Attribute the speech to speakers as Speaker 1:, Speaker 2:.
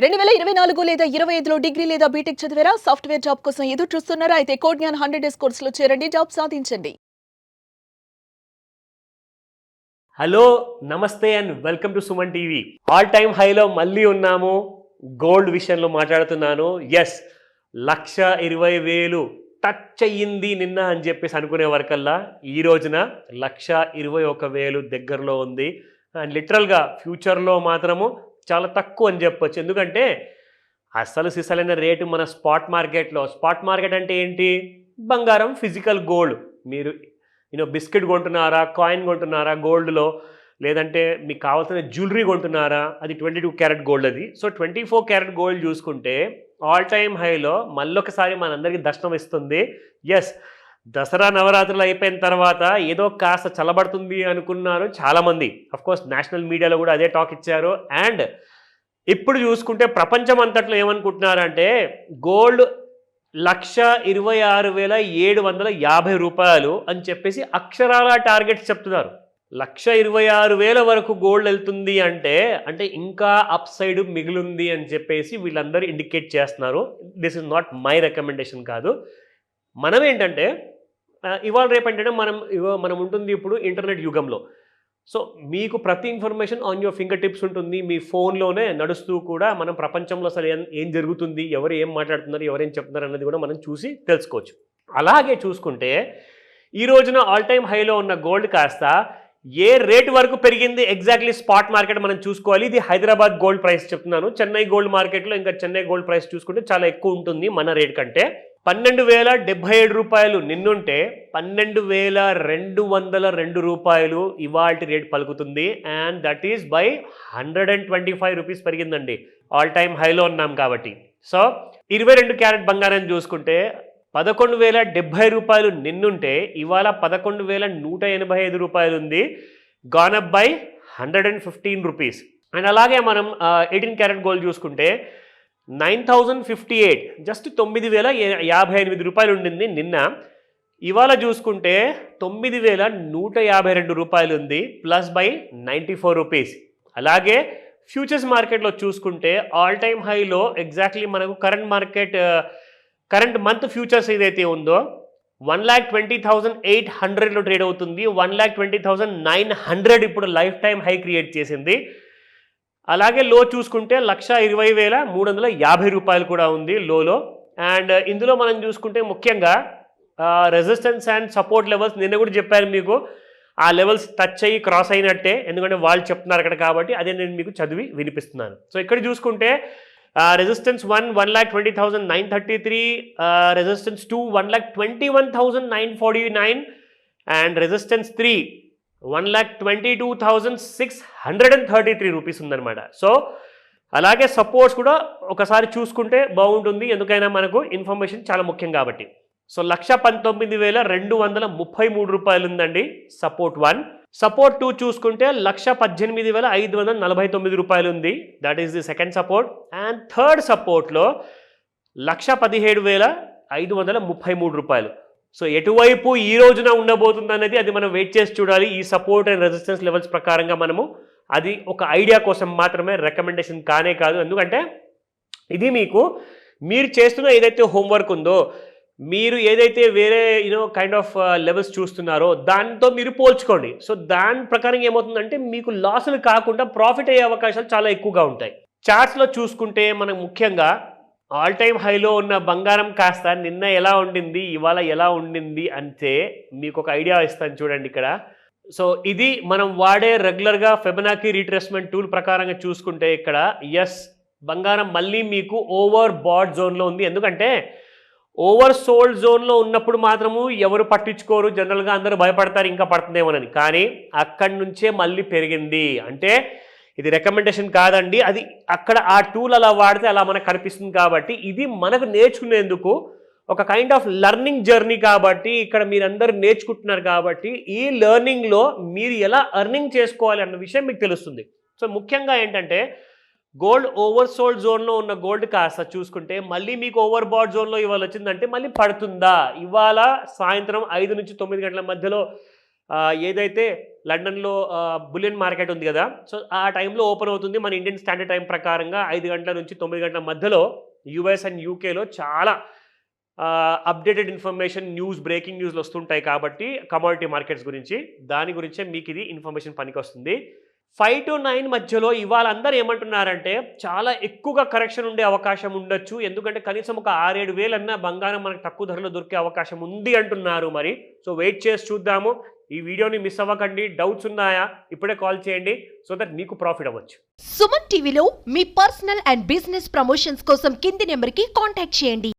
Speaker 1: 2024 లేదా 25లో డిగ్రీ లేదా బీటెక్ చదివారా? సాఫ్ట్‌వేర్ జాబ్ కోసం ఎదురు చూస్తున్నారా? అయితే కోడ్ జ్ఞాన్ 100 డేస్ కోర్సులో చేరండి. జాబ్ సాధించండి.
Speaker 2: హలో నమస్తే and welcome to Suman TV. All time హైలో మళ్ళీ ఉన్నాము. గోల్డ్ విషయంలో మాట్లాడుతున్నాను. ఎస్, 1,20,000 టచ్ అయ్యింది నిన్న అని చెప్పేసి అనుకునే వరకల్లా ఈ రోజున 1,21,000 దగ్గరలో ఉంది. అండ్ లిటరల్గా ఫ్యూచర్లో మాత్రము చాలా తక్కువ అని చెప్పొచ్చు. ఎందుకంటే అసలు సిసలైన రేటు మన స్పాట్ మార్కెట్ అంటే ఏంటి? బంగారం, ఫిజికల్ గోల్డ్. మీరు బిస్కెట్ కొంటున్నారా, కాయిన్ కొంటున్నారా గోల్డ్లో, లేదంటే మీకు కావాల్సిన జ్యువెలరీ కొంటున్నారా, అది 22 క్యారెట్ గోల్డ్. అది సో 24 క్యారెట్ గోల్డ్ చూసుకుంటే ఆల్ టైమ్ హైలో మళ్ళొకసారి మనందరికీ దర్శనం ఇస్తుంది. ఎస్, దసరా నవరాత్రులు అయిపోయిన తర్వాత ఏదో కాస్త చల్లబడుతుంది అనుకున్నారు చాలామంది. అఫ్కోర్స్ నేషనల్ మీడియాలో కూడా అదే టాక్ ఇచ్చారు. అండ్ ఇప్పుడు చూసుకుంటే ప్రపంచం అంతట్లో ఏమనుకుంటున్నారంటే గోల్డ్ 1,26,750 రూపాయలు అని చెప్పేసి అక్షరాల టార్గెట్స్ చెప్తున్నారు. 1,26,000 వరకు గోల్డ్ వెళ్తుంది అంటే ఇంకా అప్ సైడ్ మిగిలింది అని చెప్పేసి వీళ్ళందరూ ఇండికేట్ చేస్తున్నారు. This is not my recommendation కాదు. మనం ఏంటంటే ఇవాళ రేపు ఏంటంటే మనం ఉంటుంది ఇప్పుడు ఇంటర్నెట్ యుగంలో. సో మీకు ప్రతి information on your finger tips ఉంటుంది. మీ ఫోన్లోనే నడుస్తూ కూడా మనం ప్రపంచంలో అసలు ఏం జరుగుతుంది, ఎవరు ఏం మాట్లాడుతున్నారు, ఎవరేం చెప్తున్నారు అన్నది కూడా మనం చూసి తెలుసుకోవచ్చు. అలాగే చూసుకుంటే ఈ రోజున ఆల్ టైమ్ హైలో ఉన్న గోల్డ్ కాస్త ఏ రేట్ వరకు పెరిగింది ఎగ్జాక్ట్లీ స్పాట్ మార్కెట్ మనం చూసుకోవాలి. ఇది హైదరాబాద్ గోల్డ్ ప్రైస్ చెప్తున్నాను. చెన్నై గోల్డ్ మార్కెట్లో ఇంకా చెన్నై గోల్డ్ ప్రైస్ చూసుకుంటే చాలా ఎక్కువ ఉంటుంది మన రేట్ కంటే. 12,077 రూపాయలు నిన్నుంటే 12,202 రూపాయలు ఇవాల్టి రేట్ పలుకుతుంది. And that is by 125 rupees పెరిగిందండి. ఆల్ టైమ్ హైలో ఉన్నాం కాబట్టి. సో 22 క్యారెట్ బంగారం చూసుకుంటే 11,070 రూపాయలు నిన్నుంటే ఇవాళ 11,185 రూపాయలు ఉంది. గానప్ బై 115 రూపీస్. అండ్ అలాగే మనం 18 క్యారెట్ గోల్డ్ చూసుకుంటే 9,058, జస్ట్ 9,058 రూపాయలు ఉండింది నిన్న. ఇవాళ చూసుకుంటే 9,152 రూపాయలు ఉంది, ప్లస్ బై 94 రూపీస్. అలాగే ఫ్యూచర్స్ మార్కెట్లో చూసుకుంటే ఆల్ టైమ్ హైలో ఎగ్జాక్ట్లీ మనకు కరెంట్ మంత్ ఫ్యూచర్స్ ఏదైతే ఉందో 1,20,800లో ట్రేడ్ అవుతుంది. 1,20,900 ఇప్పుడు లైఫ్ టైం హై క్రియేట్ చేసింది. అలాగే లో చూసుకుంటే 1,20,350 రూపాయలు కూడా ఉంది లోలో. అండ్ ఇందులో మనం చూసుకుంటే ముఖ్యంగా రెసిస్టెన్స్ అండ్ సపోర్ట్ లెవెల్స్ నిన్న కూడా చెప్పాను మీకు. ఆ లెవెల్స్ టచ్ అయ్యి క్రాస్ అయినట్టే, ఎందుకంటే వాళ్ళు చెప్తున్నారు అక్కడ కాబట్టి అదే నేను మీకు చదివి వినిపిస్తున్నాను. సో ఇక్కడ చూసుకుంటే resistance 1,20,933, resistance 2 1,21,949 and resistance 3 1,22,633 rupees ఉందన్నమాట. సో అలాగే సపోర్ట్స్ కూడా ఒకసారి చూసుకుంటే బాగుంటుంది, ఎందుకైనా మనకు ఇన్ఫర్మేషన్ చాలా ముఖ్యం కాబట్టి. సో 1,19,233 రూపాయలు ఉందండి సపోర్ట్ 1. సపోర్ట్ 2 చూసుకుంటే 1,18,549 రూపాయలు ఉంది. That is the second support. And third సపోర్ట్లో 1,17,533 రూపాయలు. సో ఎటువైపు ఈ రోజున ఉండబోతుంది అనేది అది మనం వెయిట్ చేసి చూడాలి. ఈ సపోర్ట్ అండ్ రెసిస్టెన్స్ లెవెల్స్ ప్రకారంగా మనము అది ఒక ఐడియా కోసం మాత్రమే, రికమెండేషన్ కానే కాదు. ఎందుకంటే ఇది మీరు చేస్తున్న ఏదైతే హోంవర్క్ ఉందో, మీరు ఏదైతే వేరే కైండ్ ఆఫ్ లెవెల్స్ చూస్తున్నారో దాంతో మీరు పోల్చుకోండి. సో దాని ప్రకారం ఏమవుతుందంటే మీకు లాసులు కాకుండా ప్రాఫిట్ అయ్యే అవకాశాలు చాలా ఎక్కువగా ఉంటాయి. చార్ట్స్లో చూసుకుంటే మనం ముఖ్యంగా ఆల్ టైమ్ హైలో ఉన్న బంగారం కాస్త నిన్న ఎలా ఉండింది, ఇవాళ ఎలా ఉండింది అంటే మీకు ఒక ఐడియా ఇస్తాను చూడండి ఇక్కడ. సో ఇది మనం వాడే రెగ్యులర్గా ఫెబనాకీ రీట్రేస్మెంట్ టూల్ ప్రకారంగా చూసుకుంటే ఇక్కడ ఎస్, బంగారం మళ్ళీ మీకు ఓవర్ బాట్ జోన్లో ఉంది. ఎందుకంటే ఓవర్ సోల్డ్ జోన్లో ఉన్నప్పుడు మాత్రము ఎవరు పట్టించుకోరు, జనరల్గా అందరూ భయపడతారు ఇంకా పడుతుందేమోనని. కానీ అక్కడి నుంచే మళ్ళీ పెరిగింది. అంటే ఇది రికమెండేషన్ కాదండి, అది అక్కడ ఆ టూల్ అలా వాడితే అలా మనకు కనిపిస్తుంది. కాబట్టి ఇది మనకు నేర్చుకునేందుకు ఒక కైండ్ ఆఫ్ లెర్నింగ్ జర్నీ. కాబట్టి ఇక్కడ మీరందరూ నేర్చుకుంటున్నారు కాబట్టి ఈ లెర్నింగ్లో మీరు ఎలా ఎర్నింగ్ చేసుకోవాలి అన్న విషయం మీకు తెలుస్తుంది. సో ముఖ్యంగా ఏంటంటే గోల్డ్ ఓవర్ సోల్డ్ జోన్లో ఉన్న గోల్డ్ కాస్త చూసుకుంటే మళ్ళీ మీకు ఓవర్ బాట్ జోన్లో ఇవాళ వచ్చిందంటే మళ్ళీ పడుతుందా? ఇవాళ సాయంత్రం 5 నుంచి 9 గంటల మధ్యలో ఏదైతే లండన్లో బులియన్ మార్కెట్ ఉంది కదా, సో ఆ టైంలో ఓపెన్ అవుతుంది. మన ఇండియన్ స్టాండర్డ్ టైం ప్రకారంగా 5 గంటల నుంచి 9 గంటల మధ్యలో యూఎస్ అండ్ యూకేలో చాలా అప్డేటెడ్ ఇన్ఫర్మేషన్, బ్రేకింగ్ న్యూస్లు వస్తుంటాయి. కాబట్టి కమోడిటీ మార్కెట్స్ గురించి, దాని గురించే మీకు ఇది ఇన్ఫర్మేషన్ పనికొస్తుంది. 5 to 9 మధ్యలో ఇవాళ అందరూ ఏమంటున్నారంటే చాలా ఎక్కువగా కరెక్షన్ ఉండే అవకాశం ఉండొచ్చు, ఎందుకంటే కనీసం ఒక 6-7 వేలు అన్న బంగారం మనకు తక్కువ ధరలో దొరికే అవకాశం ఉంది అంటున్నారు. మరి సో వెయిట్ చేసి చూద్దాము. ఈ వీడియోని మిస్ అవ్వకండి. డౌట్స్ ఉన్నాయా ఇప్పుడే కాల్ చేయండి, సో దట్ మీకు ప్రాఫిట్ అవ్వచ్చు.
Speaker 3: సుమన్ టీవీలో మీ పర్సనల్ అండ్ బిజినెస్ ప్రమోషన్స్ కోసం కింది నెంబర్కి కాంటాక్ట్ చేయండి.